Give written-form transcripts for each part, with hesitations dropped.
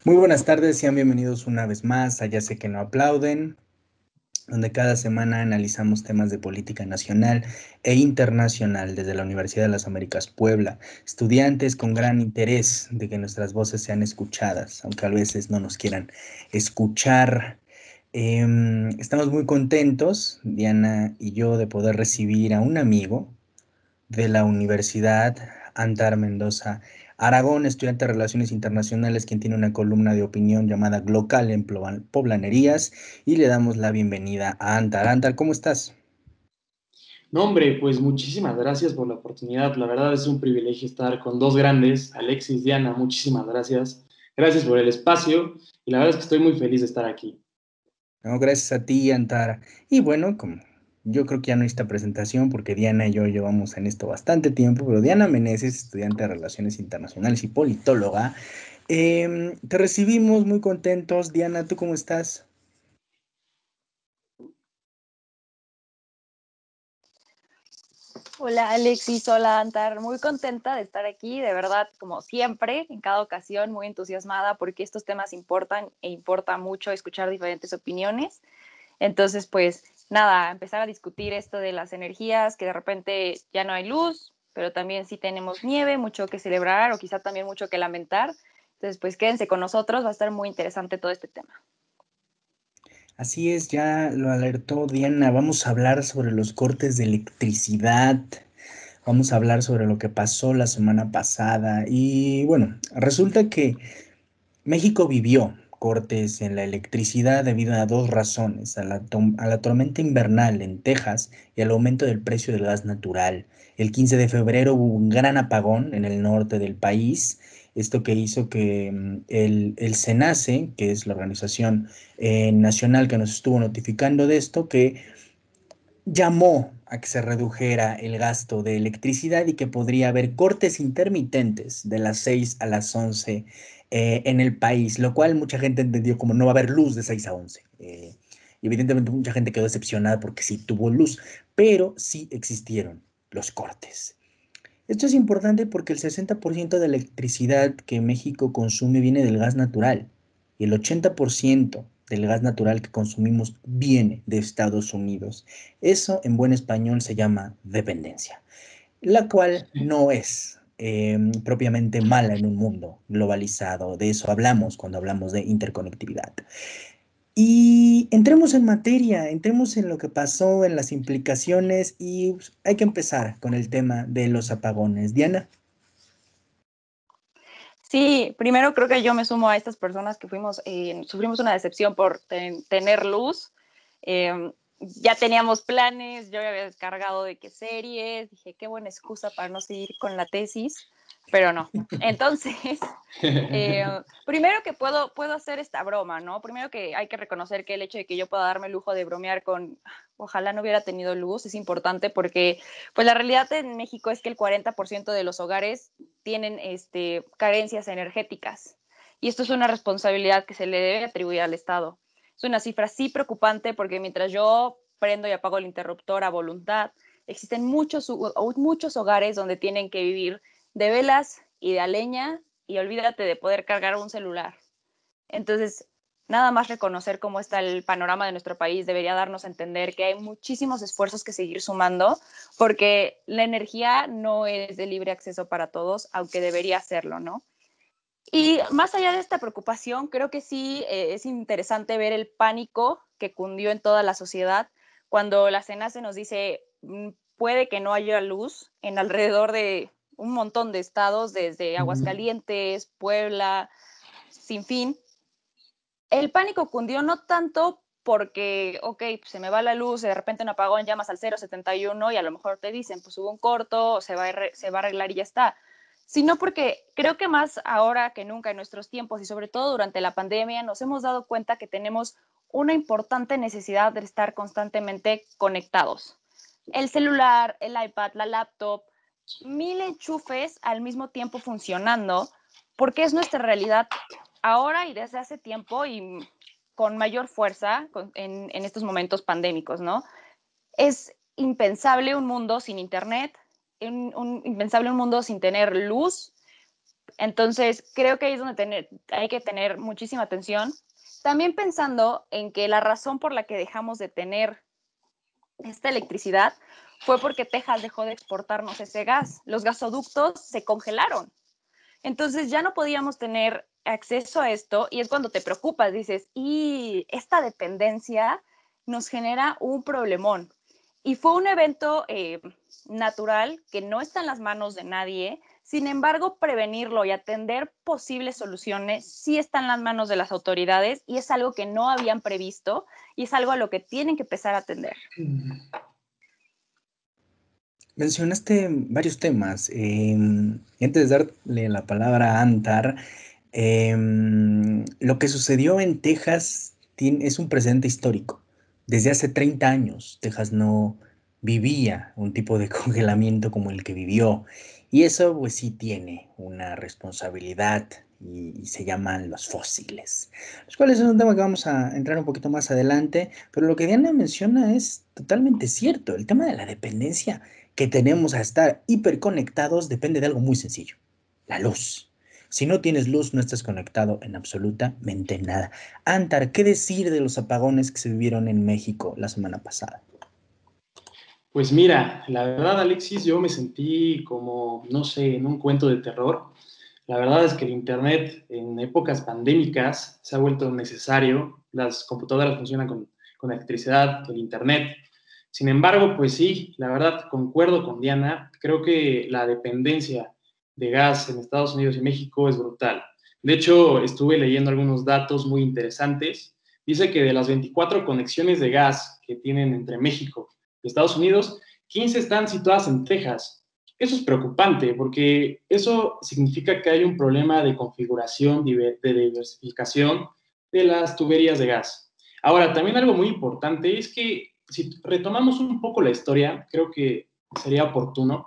Muy buenas tardes, sean bienvenidos una vez más a Ya sé que no aplauden, donde cada semana analizamos temas de política nacional e internacional desde la Universidad de las Américas Puebla, estudiantes con gran interés de que nuestras voces sean escuchadas, aunque a veces no nos quieran escuchar. Estamos muy contentos, Diana y yo, de poder recibir a un amigo de la Universidad Antar Mendoza Aragón, estudiante de Relaciones Internacionales, quien tiene una columna de opinión llamada Glocal en Poblanerías, y le damos la bienvenida a Antar. Antar, ¿cómo estás? No, hombre, pues muchísimas gracias por la oportunidad. La verdad es un privilegio estar con dos grandes, Alexis, Diana, muchísimas gracias. Gracias por el espacio y la verdad es que estoy muy feliz de estar aquí. No, gracias a ti, Antar. Y bueno, como yo creo que ya no hay esta presentación porque Diana y yo llevamos en esto bastante tiempo, pero Diana Meneses, estudiante de Relaciones Internacionales y politóloga, te recibimos muy contentos. Diana, ¿tú cómo estás? Hola Alexis, hola Antar, muy contenta de estar aquí, de verdad, como siempre, en cada ocasión, muy entusiasmada porque estos temas importan e importa mucho escuchar diferentes opiniones. Entonces, pues nada, empezar a discutir esto de las energías, que de repente ya no hay luz, pero también sí tenemos nieve, mucho que celebrar o quizá también mucho que lamentar. Entonces, pues quédense con nosotros, va a estar muy interesante todo este tema. Así es, ya lo alertó Diana. Vamos a hablar sobre los cortes de electricidad. Vamos a hablar sobre lo que pasó la semana pasada. Y bueno, resulta que México vivió cortes en la electricidad debido a dos razones, a la tormenta invernal en Texas y al aumento del precio del gas natural. El 15 de febrero hubo un gran apagón en el norte del país, esto que hizo que el SENACE, que es la organización nacional que nos estuvo notificando de esto, que llamó a que se redujera el gasto de electricidad y que podría haber cortes intermitentes de las 6 a las 11 en el país, lo cual mucha gente entendió como no va a haber luz de 6 a 11. Y evidentemente mucha gente quedó decepcionada porque sí tuvo luz, pero sí existieron los cortes. Esto es importante porque el 60% de electricidad que México consume viene del gas natural y el 80% del gas natural que consumimos viene de Estados Unidos. Eso en buen español se llama dependencia, la cual no es propiamente mala en un mundo globalizado. De eso hablamos cuando hablamos de interconectividad. Y entremos en materia, entremos en lo que pasó, en las implicaciones y pues, hay que empezar con el tema de los apagones. Diana. Sí, primero creo que yo me sumo a estas personas que sufrimos una decepción por tener luz. Ya teníamos planes, yo ya había descargado de qué series, dije qué buena excusa para no seguir con la tesis, pero no. Entonces, primero que puedo hacer esta broma, ¿no? Primero que hay que reconocer que el hecho de que yo pueda darme el lujo de bromear con ojalá no hubiera tenido luz es importante porque pues la realidad en México es que el 40% de los hogares tienen carencias energéticas y esto es una responsabilidad que se le debe atribuir al Estado. Es una cifra sí preocupante porque mientras yo prendo y apago el interruptor a voluntad, existen muchos hogares donde tienen que vivir de velas y de a leña y olvídate de poder cargar un celular. Entonces, nada más reconocer cómo está el panorama de nuestro país debería darnos a entender que hay muchísimos esfuerzos que seguir sumando porque la energía no es de libre acceso para todos, aunque debería serlo, ¿no? Y más allá de esta preocupación, creo que sí es interesante ver el pánico que cundió en toda la sociedad cuando la CENACE nos dice puede que no haya luz en alrededor de un montón de estados, desde Aguascalientes, Puebla, sin fin. El pánico cundió no tanto porque, ok, pues se me va la luz, de repente un apagón, llamas al 071 y a lo mejor te dicen, pues hubo un corto, se va a arreglar y ya está, sino porque creo que más ahora que nunca en nuestros tiempos y sobre todo durante la pandemia nos hemos dado cuenta que tenemos una importante necesidad de estar constantemente conectados. El celular, el iPad, la laptop, mil enchufes al mismo tiempo funcionando, porque es nuestra realidad ahora y desde hace tiempo y con mayor fuerza en estos momentos pandémicos, ¿no? Es impensable un mundo sin internet, impensable un mundo sin tener luz, Entonces, creo que ahí es donde hay que tener muchísima atención. También pensando en que la razón por la que dejamos de tener esta electricidad fue porque Texas dejó de exportarnos ese gas. Los gasoductos se congelaron. Entonces ya no podíamos tener acceso a esto y es cuando te preocupas, dices, y esta dependencia nos genera un problemón. Y fue un evento natural que no está en las manos de nadie. Sin embargo, prevenirlo y atender posibles soluciones sí está en las manos de las autoridades y es algo que no habían previsto y es algo a lo que tienen que empezar a atender. Mencionaste varios temas. Antes de darle la palabra a Antar, lo que sucedió en Texas es un precedente histórico. Desde hace 30 años, Texas no vivía un tipo de congelamiento como el que vivió. Y eso, pues sí, tiene una responsabilidad y se llaman los fósiles, los cuales es un tema que vamos a entrar un poquito más adelante. Pero lo que Diana menciona es totalmente cierto. El tema de la dependencia que tenemos a estar hiperconectados depende de algo muy sencillo: la luz. Si no tienes luz, no estás conectado en absolutamente nada. Antar, ¿qué decir de los apagones que se vivieron en México la semana pasada? Pues mira, la verdad, Alexis, yo me sentí como, no sé, en un cuento de terror. La verdad es que el Internet en épocas pandémicas se ha vuelto necesario. Las computadoras funcionan con electricidad, el Internet. Sin embargo, pues sí, la verdad, concuerdo con Diana. Creo que la dependencia de gas en Estados Unidos y México es brutal. De hecho, estuve leyendo algunos datos muy interesantes. Dice que de las 24 conexiones de gas que tienen entre México y Estados Unidos, 15 están situadas en Texas. Eso es preocupante porque eso significa que hay un problema de configuración, de diversificación de las tuberías de gas. Ahora, también algo muy importante es que si retomamos un poco la historia, creo que sería oportuno.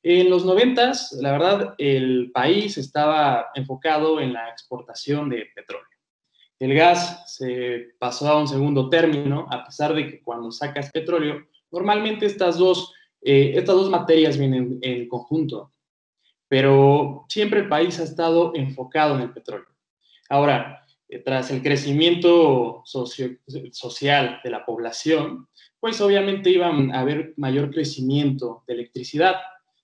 En los 90, la verdad, el país estaba enfocado en la exportación de petróleo. El gas se pasó a un segundo término, a pesar de que cuando sacas petróleo, normalmente estas dos materias vienen en conjunto, pero siempre el país ha estado enfocado en el petróleo. Ahora, tras el crecimiento social de la población, pues obviamente iba a haber mayor crecimiento de electricidad.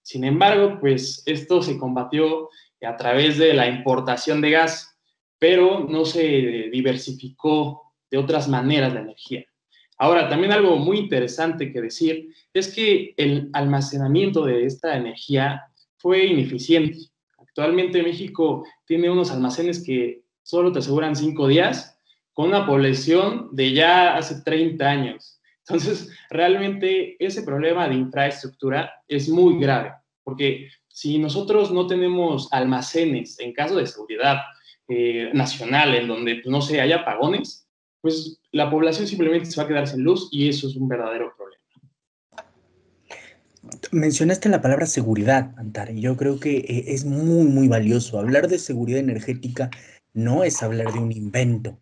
Sin embargo, pues esto se combatió a través de la importación de gas, pero no se diversificó de otras maneras la energía. Ahora, también algo muy interesante que decir es que el almacenamiento de esta energía fue ineficiente. Actualmente México tiene unos almacenes que solo te aseguran 5 días, con una población de ya hace 30 años. Entonces, realmente ese problema de infraestructura es muy grave, porque si nosotros no tenemos almacenes en caso de seguridad nacional, en donde, pues, no sé, haya apagones, pues la población simplemente se va a quedar sin luz y eso es un verdadero problema. Mencionaste la palabra seguridad, Antar, y yo creo que es muy, muy valioso. Hablar de seguridad energética no es hablar de un invento.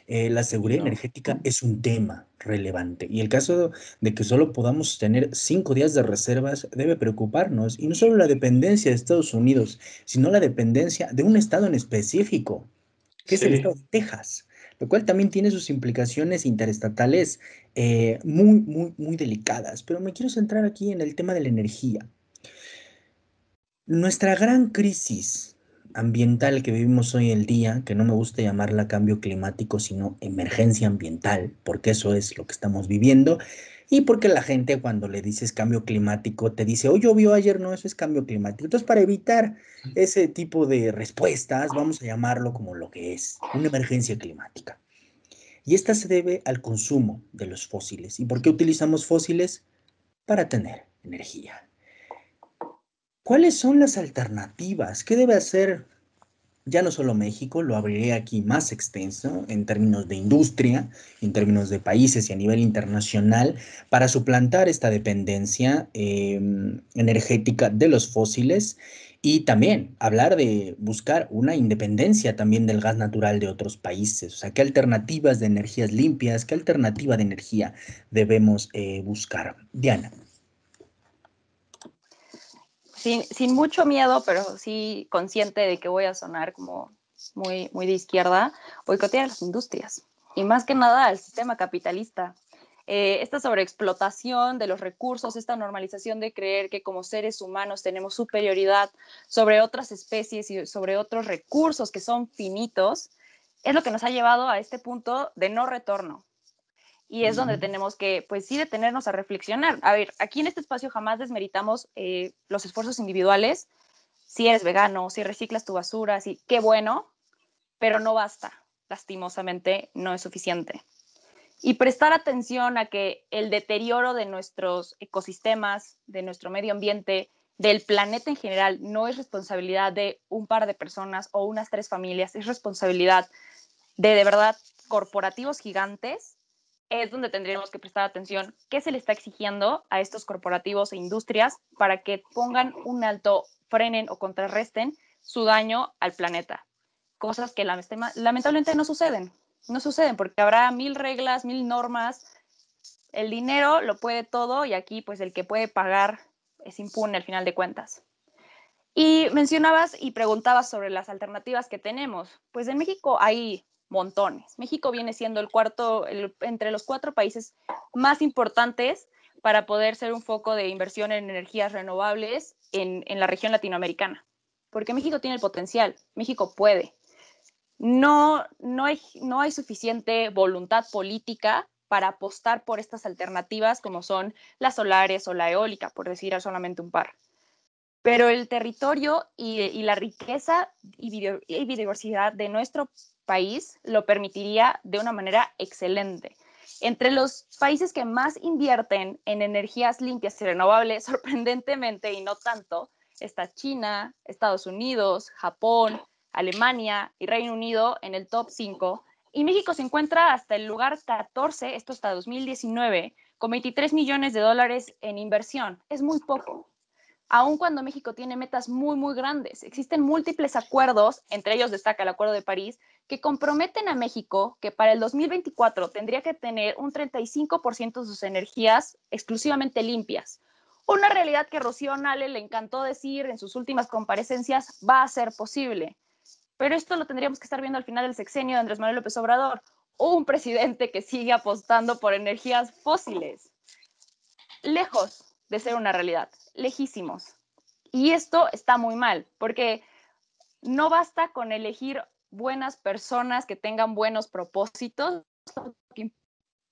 La seguridad No. energética es un tema relevante y el caso de que solo podamos tener 5 días de reservas debe preocuparnos, y no solo la dependencia de Estados Unidos, sino la dependencia de un estado en específico, que es el estado Sí. de Texas, lo cual también tiene sus implicaciones interestatales muy, muy, muy delicadas. Pero me quiero centrar aquí en el tema de la energía. Nuestra gran crisis ambiental que vivimos hoy en día, que no me gusta llamarla cambio climático, sino emergencia ambiental, porque eso es lo que estamos viviendo, y porque la gente cuando le dices cambio climático te dice, oh, llovió ayer, no, eso es cambio climático. Entonces, para evitar ese tipo de respuestas, vamos a llamarlo como lo que es, una emergencia climática. Y esta se debe al consumo de los fósiles. ¿Y por qué utilizamos fósiles? Para tener energía. ¿Cuáles son las alternativas? ¿Qué debe hacer ya no solo México? Lo abriré aquí más extenso en términos de industria, en términos de países y a nivel internacional, para suplantar esta dependencia energética de los fósiles, y también hablar de buscar una independencia también del gas natural de otros países. O sea, ¿qué alternativas de energías limpias, qué alternativa de energía debemos buscar? Diana. sin mucho miedo, pero sí consciente de que voy a sonar como muy, muy de izquierda, boicotear las industrias y más que nada al sistema capitalista. Esta sobreexplotación de los recursos, esta normalización de creer que como seres humanos tenemos superioridad sobre otras especies y sobre otros recursos que son finitos, es lo que nos ha llevado a este punto de no retorno. Y es donde tenemos que, pues sí, detenernos a reflexionar. A ver, aquí en este espacio jamás desmeritamos los esfuerzos individuales. Si eres vegano, si reciclas tu basura, sí, qué bueno, pero no basta. Lastimosamente, no es suficiente. Y prestar atención a que el deterioro de nuestros ecosistemas, de nuestro medio ambiente, del planeta en general, no es responsabilidad de un par de personas o unas 3 familias, es responsabilidad de verdad corporativos gigantes, es donde tendríamos que prestar atención qué se le está exigiendo a estos corporativos e industrias para que pongan un alto, frenen o contrarresten su daño al planeta. Cosas que lamentablemente no suceden. No suceden porque habrá 1000 reglas, 1000 normas. El dinero lo puede todo y aquí pues el que puede pagar es impune al final de cuentas. Y mencionabas y preguntabas sobre las alternativas que tenemos. Pues en México hay montones. México viene siendo entre los 4 países más importantes para poder ser un foco de inversión en energías renovables en la región latinoamericana. Porque México tiene el potencial, México puede. No hay suficiente voluntad política para apostar por estas alternativas como son las solares o la eólica, por decir solamente un par. Pero el territorio y la riqueza y biodiversidad de nuestro país lo permitiría de una manera excelente. Entre los países que más invierten en energías limpias y renovables, sorprendentemente y no tanto, está China, Estados Unidos, Japón, Alemania y Reino Unido en el top 5. Y México se encuentra hasta el lugar 14, esto hasta 2019, con 23 millones de dólares en inversión. Es muy poco. Aun cuando México tiene metas muy, muy grandes. Existen múltiples acuerdos, entre ellos destaca el Acuerdo de París, que comprometen a México que para el 2024 tendría que tener un 35% de sus energías exclusivamente limpias. Una realidad que Rocío Nale le encantó decir en sus últimas comparecencias va a ser posible. Pero esto lo tendríamos que estar viendo al final del sexenio de Andrés Manuel López Obrador, un presidente que sigue apostando por energías fósiles. Lejos de ser una realidad, lejísimos. Y esto está muy mal, porque no basta con elegir buenas personas que tengan buenos propósitos,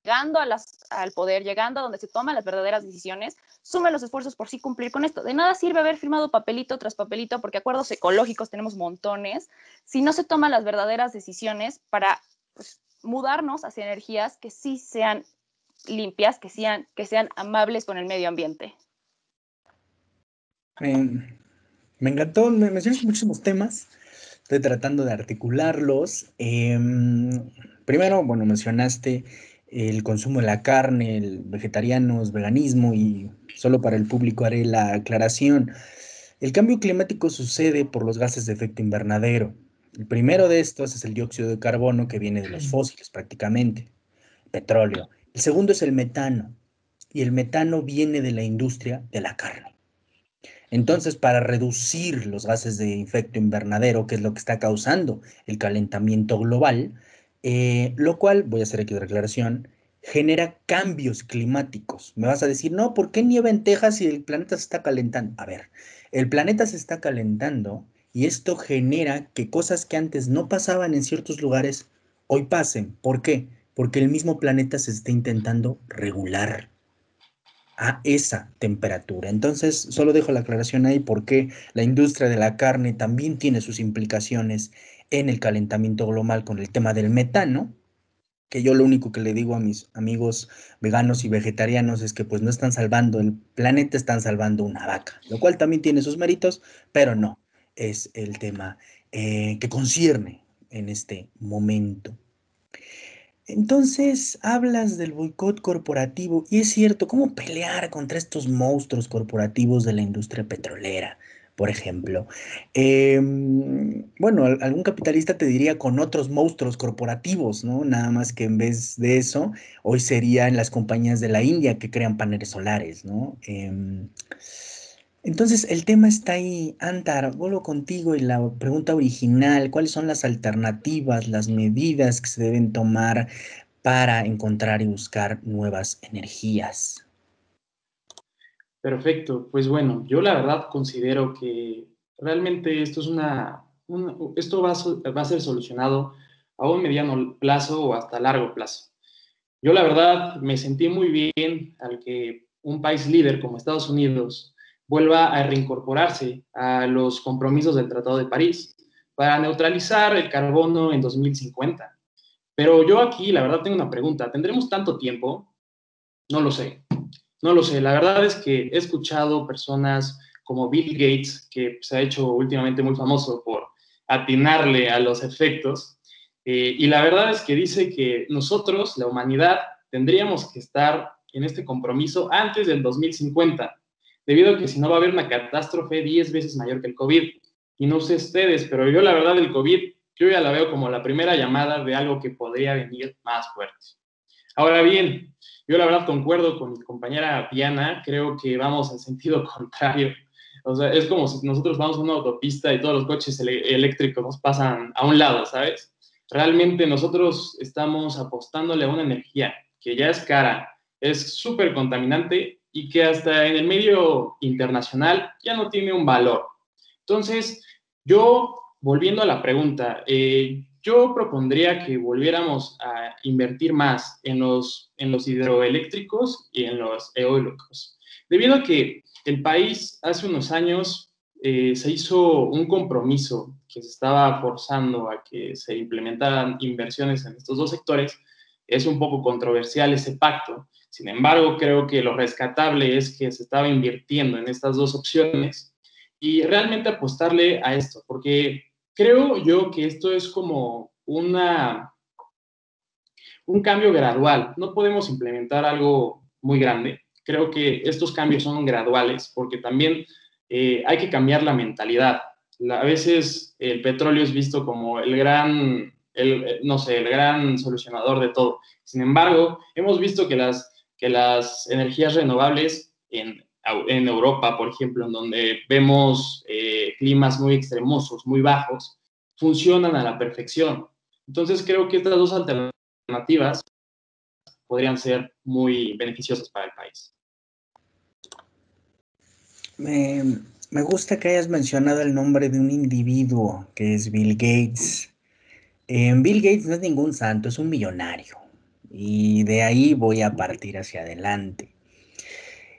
llegando al poder, llegando a donde se toman las verdaderas decisiones, sumen los esfuerzos por sí cumplir con esto. De nada sirve haber firmado papelito tras papelito, porque acuerdos ecológicos tenemos montones, si no se toman las verdaderas decisiones para pues, mudarnos hacia energías que sí sean limpias, que sean amables con el medio ambiente. Me encantó, me mencionaste muchísimos temas, estoy tratando de articularlos. Primero, bueno, mencionaste el consumo de la carne, el vegetarianos, veganismo y solo para el público haré la aclaración. El cambio climático sucede por los gases de efecto invernadero. El primero de estos es el dióxido de carbono que viene de los fósiles prácticamente, petróleo. El segundo es el metano y el metano viene de la industria de la carne. Entonces, para reducir los gases de efecto invernadero, que es lo que está causando el calentamiento global, lo cual, voy a hacer aquí otra aclaración, genera cambios climáticos. Me vas a decir, no, ¿por qué nieva en Texas si el planeta se está calentando? A ver, el planeta se está calentando y esto genera que cosas que antes no pasaban en ciertos lugares hoy pasen. ¿Por qué? Porque el mismo planeta se está intentando regular a esa temperatura. Entonces, solo dejo la aclaración ahí porque la industria de la carne también tiene sus implicaciones en el calentamiento global con el tema del metano, que yo lo único que le digo a mis amigos veganos y vegetarianos es que pues no están salvando el planeta, están salvando una vaca, lo cual también tiene sus méritos, pero no es el tema que concierne en este momento. Entonces, hablas del boicot corporativo y es cierto, ¿cómo pelear contra estos monstruos corporativos de la industria petrolera, por ejemplo? Bueno, algún capitalista te diría con otros monstruos corporativos, ¿no? Nada más que en vez de eso, hoy serían las compañías de la India que crean paneles solares, ¿no? Entonces, el tema está ahí, Antar, vuelvo contigo y la pregunta original, ¿cuáles son las alternativas, las medidas que se deben tomar para encontrar y buscar nuevas energías? Perfecto, pues bueno, yo la verdad considero que realmente esto es esto va a ser solucionado a un mediano plazo o hasta largo plazo. Yo la verdad me sentí muy bien al que un país líder como Estados Unidos vuelva a reincorporarse a los compromisos del Tratado de París para neutralizar el carbono en 2050. Pero yo aquí, la verdad, tengo una pregunta. ¿Tendremos tanto tiempo? No lo sé. No lo sé. La verdad es que he escuchado personas como Bill Gates, que se ha hecho últimamente muy famoso por atinarle a los efectos. Y la verdad es que dice que nosotros, la humanidad, tendríamos que estar en este compromiso antes del 2050, debido a que si no va a haber una catástrofe 10 veces mayor que el COVID. Y no sé ustedes, pero yo la verdad el COVID, yo ya la veo como la primera llamada de algo que podría venir más fuerte. Ahora bien, yo la verdad concuerdo con mi compañera Diana, creo que vamos en sentido contrario. O sea, es como si nosotros vamos a una autopista y todos los coches eléctricos nos pasan a un lado, ¿sabes? Realmente nosotros estamos apostándole a una energía que ya es cara, es súper contaminante y que hasta en el medio internacional ya no tiene un valor. Entonces, yo, volviendo a la pregunta, yo propondría que volviéramos a invertir más en los hidroeléctricos y en los eólicos, debido a que el país hace unos años se hizo un compromiso que se estaba forzando a que se implementaran inversiones en estos dos sectores. Es un poco controversial ese pacto. Sin embargo, creo que lo rescatable es que se estaba invirtiendo en estas dos opciones y realmente apostarle a esto, porque creo yo que esto es como un cambio gradual. No podemos implementar algo muy grande. Creo que estos cambios son graduales porque también hay que cambiar la mentalidad. A veces el petróleo es visto como no sé, el gran solucionador de todo. Sin embargo, hemos visto que las energías renovables en Europa, por ejemplo, en donde vemos climas muy extremosos, muy bajos, funcionan a la perfección. Entonces creo que estas dos alternativas podrían ser muy beneficiosas para el país. Me, me gusta que hayas mencionado el nombre de un individuo que es Bill Gates. Bill Gates no es ningún santo, es un millonario. Y de ahí voy a partir hacia adelante.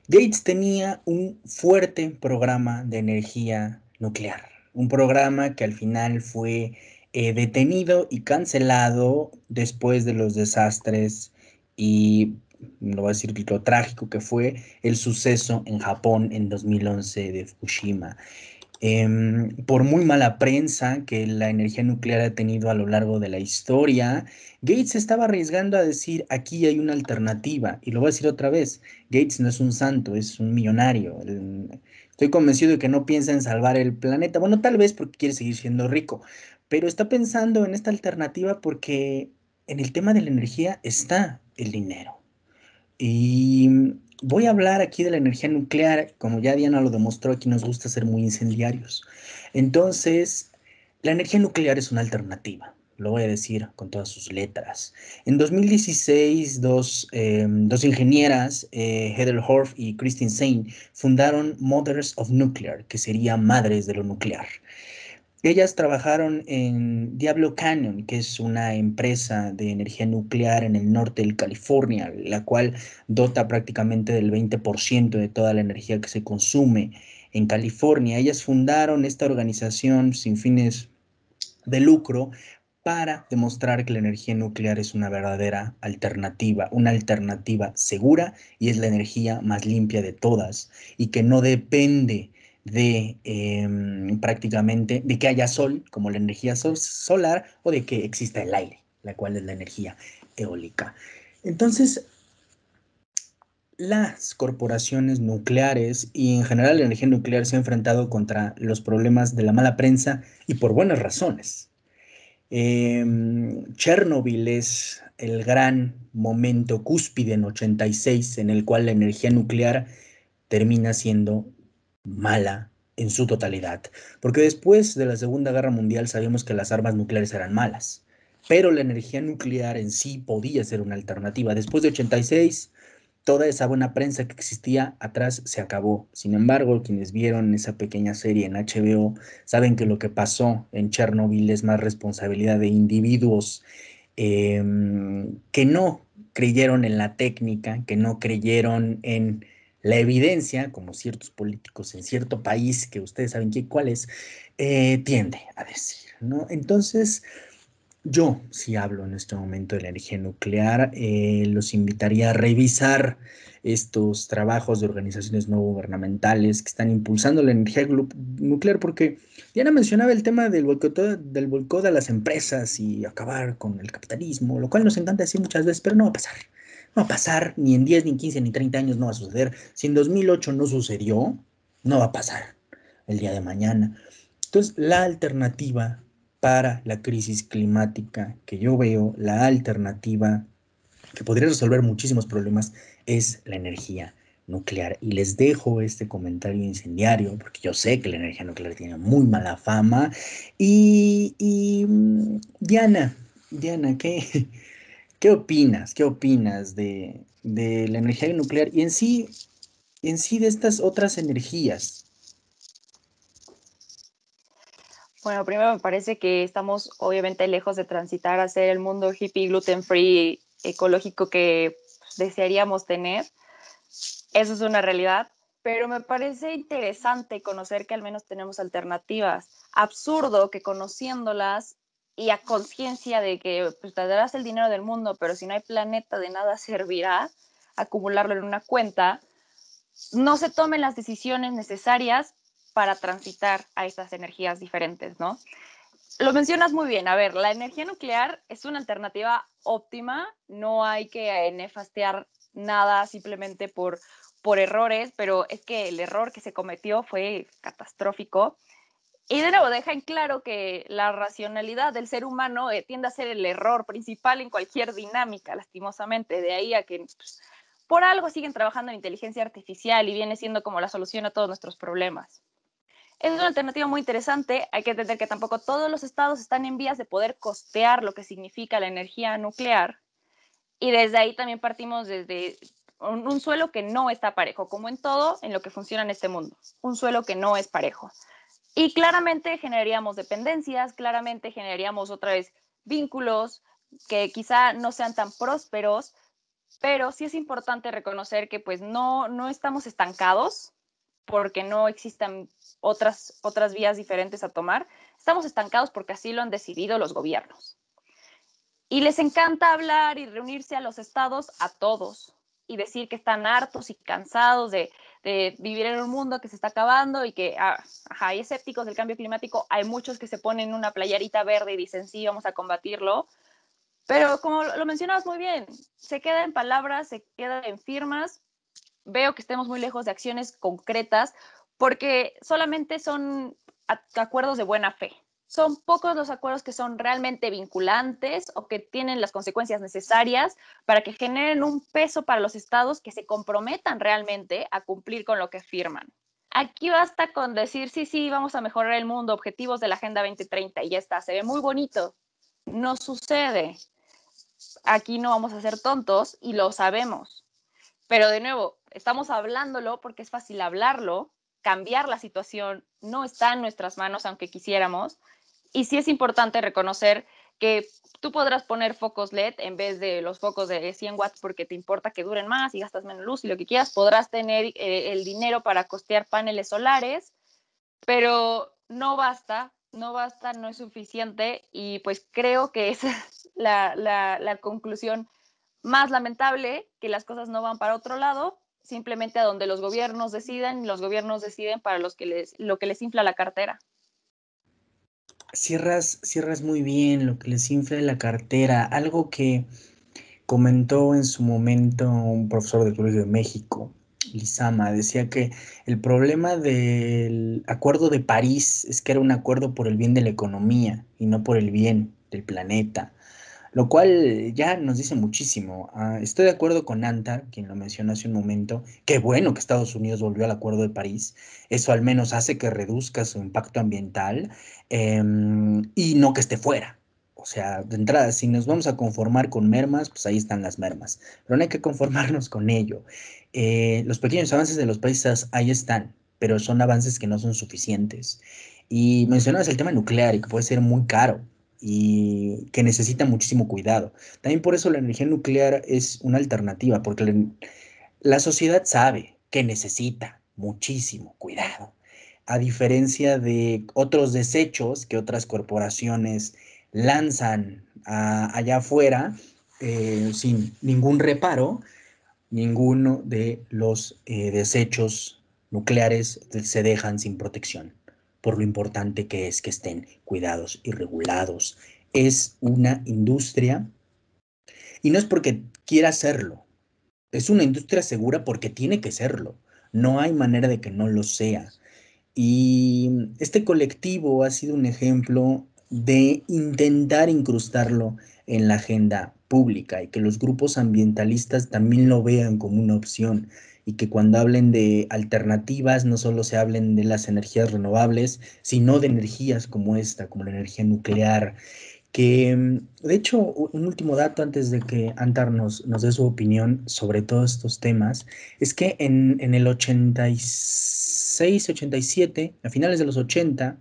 Gates tenía un fuerte programa de energía nuclear, un programa que al final fue detenido y cancelado después de los desastres y, no voy a decir lo trágico que fue el suceso en Japón en 2011 de Fukushima. Por muy mala prensa que la energía nuclear ha tenido a lo largo de la historia, Gates estaba arriesgando a decir, aquí hay una alternativa. Y lo voy a decir otra vez, Gates no es un santo, es un millonario. Estoy convencido de que no piensa en salvar el planeta. Bueno, tal vez porque quiere seguir siendo rico, pero está pensando en esta alternativa porque en el tema de la energía está el dinero. Y voy a hablar aquí de la energía nuclear, como ya Diana lo demostró, aquí nos gusta ser muy incendiarios. Entonces, la energía nuclear es una alternativa, lo voy a decir con todas sus letras. En 2016, dos ingenieras, Heather Horf y Christine Sain, fundaron Mothers of Nuclear, que sería Madres de lo Nuclear. Ellas trabajaron en Diablo Canyon, que es una empresa de energía nuclear en el norte de California, la cual dota prácticamente del 20% de toda la energía que se consume en California. Ellas fundaron esta organización sin fines de lucro para demostrar que la energía nuclear es una verdadera alternativa, una alternativa segura y es la energía más limpia de todas y que no depende de prácticamente de que haya sol como la energía solar o de que exista el aire, la cual es la energía eólica. Entonces, las corporaciones nucleares y en general la energía nuclear se ha enfrentado contra los problemas de la mala prensa y por buenas razones. Chernobyl es el gran momento cúspide en 86 en el cual la energía nuclear termina siendo mala en su totalidad, porque después de la Segunda Guerra Mundial sabíamos que las armas nucleares eran malas, pero la energía nuclear en sí podía ser una alternativa. Después de 86, toda esa buena prensa que existía atrás se acabó. Sin embargo, quienes vieron esa pequeña serie en HBO saben que lo que pasó en Chernobyl es más responsabilidad de individuos que no creyeron en la técnica, que no creyeron en la evidencia, como ciertos políticos en cierto país, que ustedes saben cuál es, tiende a decir, ¿no? Entonces, yo sí hablo en este momento de la energía nuclear, los invitaría a revisar estos trabajos de organizaciones no gubernamentales que están impulsando la energía nuclear, porque Diana mencionaba el tema del boicot a las empresas y acabar con el capitalismo, lo cual nos encanta decir muchas veces, pero no va a pasar. No va a pasar ni en 10 ni en 15 ni 30 años, no va a suceder. Si en 2008 no sucedió, no va a pasar el día de mañana. Entonces, la alternativa para la crisis climática que yo veo, la alternativa que podría resolver muchísimos problemas es la energía nuclear. Y les dejo este comentario incendiario, porque yo sé que la energía nuclear tiene muy mala fama. Diana, ¿qué opinas? ¿Qué opinas de la energía nuclear y en sí de estas otras energías? Bueno, primero me parece que estamos obviamente lejos de transitar a ser el mundo hippie, gluten free, ecológico que desearíamos tener. Eso es una realidad, pero me parece interesante conocer que al menos tenemos alternativas. Absurdo que conociéndolas y a conciencia de que pues, te darás el dinero del mundo, pero si no hay planeta de nada servirá acumularlo en una cuenta, no se tomen las decisiones necesarias para transitar a estas energías diferentes, ¿no? Lo mencionas muy bien. A ver, la energía nuclear es una alternativa óptima. No hay que nefastear nada simplemente por errores, pero es que el error que se cometió fue catastrófico. Y de nuevo, deja en claro que la racionalidad del ser humano tiende a ser el error principal en cualquier dinámica, lastimosamente. De ahí a que pues, por algo siguen trabajando en inteligencia artificial y viene siendo como la solución a todos nuestros problemas. Es una alternativa muy interesante. Hay que entender que tampoco todos los estados están en vías de poder costear lo que significa la energía nuclear. Y desde ahí también partimos desde un suelo que no está parejo, como en todo en lo que funciona en este mundo. Un suelo que no es parejo. Y claramente generaríamos dependencias, claramente generaríamos otra vez vínculos que quizá no sean tan prósperos, pero sí es importante reconocer que pues no estamos estancados porque no existan otras vías diferentes a tomar. Estamos estancados porque así lo han decidido los gobiernos. Y les encanta hablar y reunirse a los estados, a todos, y decir que están hartos y cansados de vivir en un mundo que se está acabando y que hay escépticos del cambio climático. Hay muchos que se ponen una playerita verde y dicen sí, vamos a combatirlo. Pero como lo mencionabas muy bien, se queda en palabras, se queda en firmas. Veo que estemos muy lejos de acciones concretas porque solamente son acuerdos de buena fe. Son pocos los acuerdos que son realmente vinculantes o que tienen las consecuencias necesarias para que generen un peso para los estados que se comprometan realmente a cumplir con lo que firman. Aquí basta con decir, sí, sí, vamos a mejorar el mundo, objetivos de la Agenda 2030 y ya está, se ve muy bonito. No sucede. Aquí no vamos a ser tontos y lo sabemos. Pero de nuevo, estamos hablándolo porque es fácil hablarlo, cambiar la situación no está en nuestras manos, aunque quisiéramos. Y sí es importante reconocer que tú podrás poner focos LED en vez de los focos de 100 watts porque te importa que duren más y gastas menos luz y lo que quieras. Podrás tener el dinero para costear paneles solares, pero no basta, no basta, no es suficiente. Y pues creo que esa es la conclusión más lamentable, que las cosas no van para otro lado, simplemente a donde los gobiernos deciden y los gobiernos deciden para lo que les infla la cartera. Cierras muy bien lo que les infla la cartera, algo que comentó en su momento un profesor del Colegio de México, Lizama, decía que el problema del Acuerdo de París es que era un acuerdo por el bien de la economía y no por el bien del planeta. lo cual ya nos dice muchísimo. Estoy de acuerdo con Antar, quien lo mencionó hace un momento. Qué bueno que Estados Unidos volvió al Acuerdo de París. Eso al menos hace que reduzca su impacto ambiental, y no que esté fuera. O sea, de entrada, si nos vamos a conformar con mermas, pues ahí están las mermas. Pero no hay que conformarnos con ello. Los pequeños avances de los países ahí están, pero son avances que no son suficientes. Y mencionabas el tema nuclear y que puede ser muy caro y que necesita muchísimo cuidado. También por eso la energía nuclear es una alternativa, porque la sociedad sabe que necesita muchísimo cuidado, a diferencia de otros desechos que otras corporaciones lanzan allá afuera, sin ningún reparo. Ninguno de los desechos nucleares se dejan sin protección, por lo importante que es que estén cuidados y regulados. Es una industria, y no es porque quiera serlo, es una industria segura porque tiene que serlo. No hay manera de que no lo sea. Y este colectivo ha sido un ejemplo de intentar incrustarlo en la agenda pública y que los grupos ambientalistas también lo vean como una opción y que cuando hablen de alternativas no solo se hablen de las energías renovables, sino de energías como esta, como la energía nuclear, que de hecho, un último dato antes de que Antar nos dé su opinión sobre todos estos temas, es que en el 86, 87, a finales de los 80,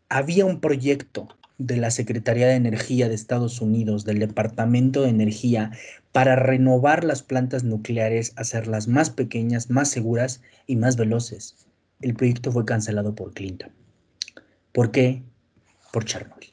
había un proyecto de la Secretaría de Energía de Estados Unidos, del Departamento de Energía, para renovar las plantas nucleares, hacerlas más pequeñas, más seguras y más veloces. El proyecto fue cancelado por Clinton. ¿Por qué? Por Chernobyl.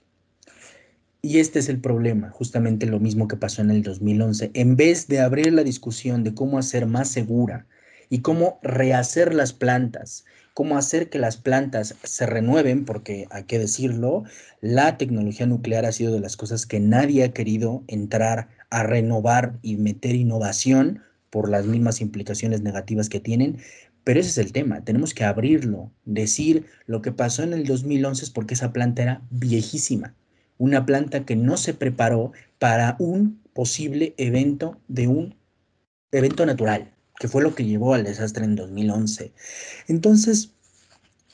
Y este es el problema, justamente lo mismo que pasó en el 2011. En vez de abrir la discusión de cómo hacer más segura y cómo rehacer las plantas, cómo hacer que las plantas se renueven, porque hay que decirlo, la tecnología nuclear ha sido de las cosas que nadie ha querido entrar a renovar y meter innovación por las mismas implicaciones negativas que tienen. Pero ese es el tema, tenemos que abrirlo, decir lo que pasó en el 2011 es porque esa planta era viejísima, una planta que no se preparó para un posible evento de un evento natural, que fue lo que llevó al desastre en 2011. Entonces,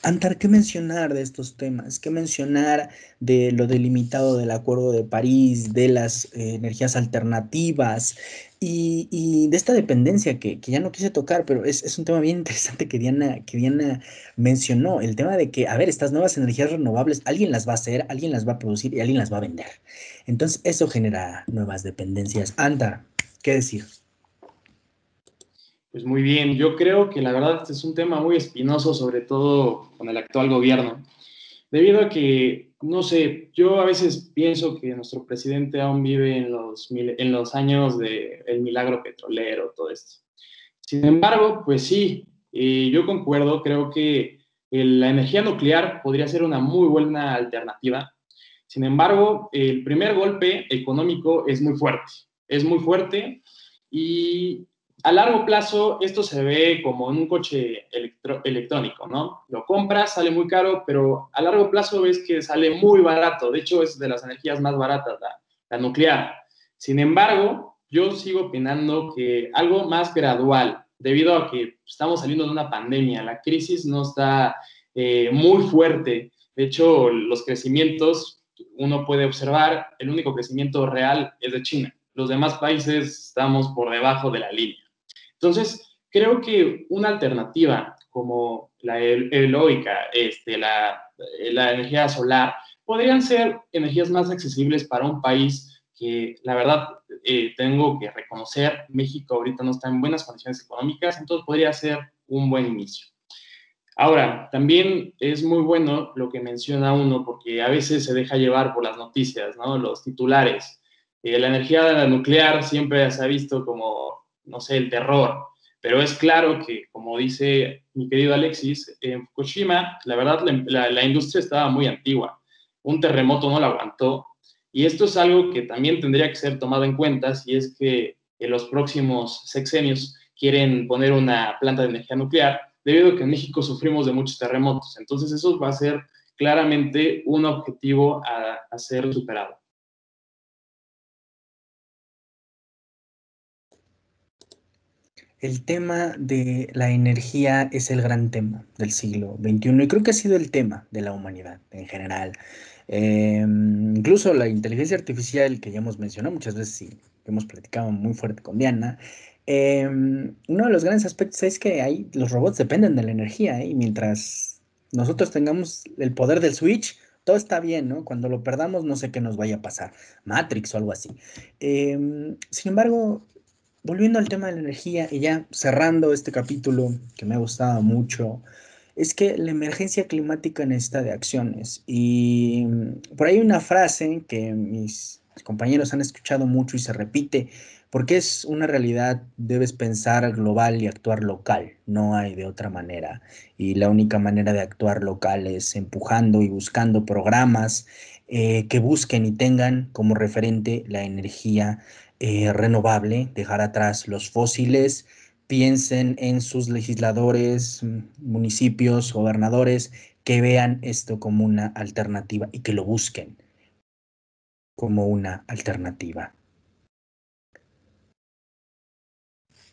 Antar, ¿qué mencionar de estos temas? ¿Qué mencionar de lo delimitado del Acuerdo de París, de las energías alternativas y de esta dependencia que ya no quise tocar, pero es un tema bien interesante que Diana mencionó, el tema de que, a ver, estas nuevas energías renovables, alguien las va a hacer, alguien las va a producir y alguien las va a vender. Entonces, eso genera nuevas dependencias. Antar, ¿qué decir? Pues muy bien, yo creo que la verdad este es un tema muy espinoso, sobre todo con el actual gobierno, debido a que, no sé, yo a veces pienso que nuestro presidente aún vive en los años del milagro petrolero, todo esto. Sin embargo, pues sí, yo concuerdo, creo que la energía nuclear podría ser una muy buena alternativa. Sin embargo, el primer golpe económico es muy fuerte y a largo plazo esto se ve como en un coche electrónico, ¿no? Lo compras, sale muy caro, pero a largo plazo ves que sale muy barato. De hecho, es de las energías más baratas, la nuclear. Sin embargo, yo sigo opinando que algo más gradual, debido a que estamos saliendo de una pandemia, la crisis no está muy fuerte. De hecho, los crecimientos, uno puede observar, el único crecimiento real es de China. Los demás países estamos por debajo de la línea. Entonces, creo que una alternativa como la eólica, la energía solar, podrían ser energías más accesibles para un país que, la verdad, tengo que reconocer, México ahorita no está en buenas condiciones económicas, entonces podría ser un buen inicio. Ahora, también es muy bueno lo que menciona uno, porque a veces se deja llevar por las noticias, ¿no? Los titulares. La energía nuclear siempre se ha visto como, no sé, el terror, pero es claro que, como dice mi querido Alexis, en Fukushima, la verdad, la industria estaba muy antigua. Un terremoto no la aguantó, y esto es algo que también tendría que ser tomado en cuenta si es que en los próximos sexenios quieren poner una planta de energía nuclear, debido a que en México sufrimos de muchos terremotos. Entonces eso va a ser claramente un objetivo a ser superado. El tema de la energía es el gran tema del siglo XXI y creo que ha sido el tema de la humanidad en general. Incluso la inteligencia artificial que ya hemos mencionado muchas veces y hemos platicado muy fuerte con Diana, uno de los grandes aspectos es que ahí los robots dependen de la energía, ¿eh? Y mientras nosotros tengamos el poder del switch, todo está bien, ¿no? Cuando lo perdamos, no sé qué nos vaya a pasar, Matrix o algo así. Sin embargo, volviendo al tema de la energía y ya cerrando este capítulo que me ha gustado mucho, es que la emergencia climática necesita de acciones. Y por ahí hay una frase que mis compañeros han escuchado mucho y se repite, porque es una realidad, debes pensar global y actuar local, no hay de otra manera. Y la única manera de actuar local es empujando y buscando programas que busquen y tengan como referente la energía renovable, dejar atrás los fósiles, piensen en sus legisladores, municipios, gobernadores, que vean esto como una alternativa y que lo busquen como una alternativa.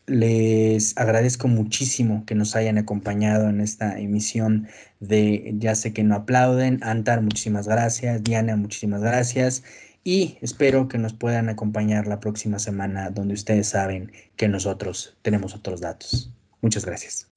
Les agradezco muchísimo que nos hayan acompañado en esta emisión de Ya sé que no aplauden. Antar, muchísimas gracias. Diana, muchísimas gracias. Y espero que nos puedan acompañar la próxima semana donde ustedes saben que nosotros tenemos otros datos. Muchas gracias.